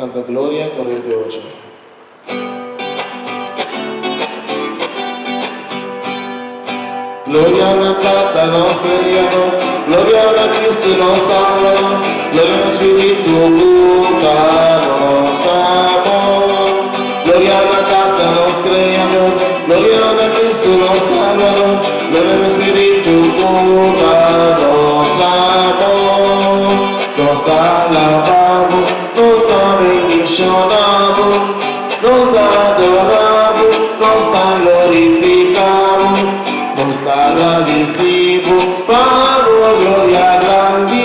Santa Gloria, corriente 8. Gloria alla Tata nostra Dio, gloria alla Cristo nostro Salvador, gloria al Spirito Luca nostro amor. Gloria alla Tata nostra Dio, gloria al Cristo nostro Salvador, gloria al Spirito Luca nostro amor. Nos alabamos, nos bendicionamos, nos adoramos, nos glorificamos, nos agradecemos para gloria grande.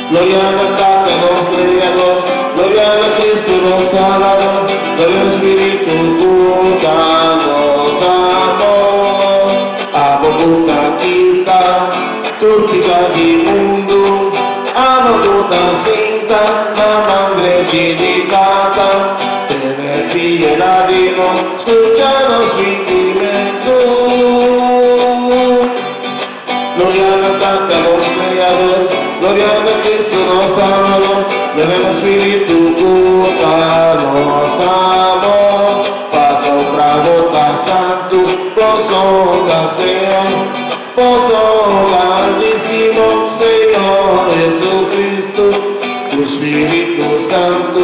Gloria al Padre nuestro Creador, gloria al Cristo nuestro Salvador, gloria al Espíritu nos amor. Amo tutta kita, turpica di mundo, amo tutta sinta, la madre cilicata, tiene piedad de nos, escuchanos sentimiento. Gloria al Padre nuestro Creador, gloria al Cristo nuestro Salvador, gloria al Espíritu nos amor. Paso pra santo, poso ocasión, poso grandísimo Señor Jesucristo, tu Espíritu Santo,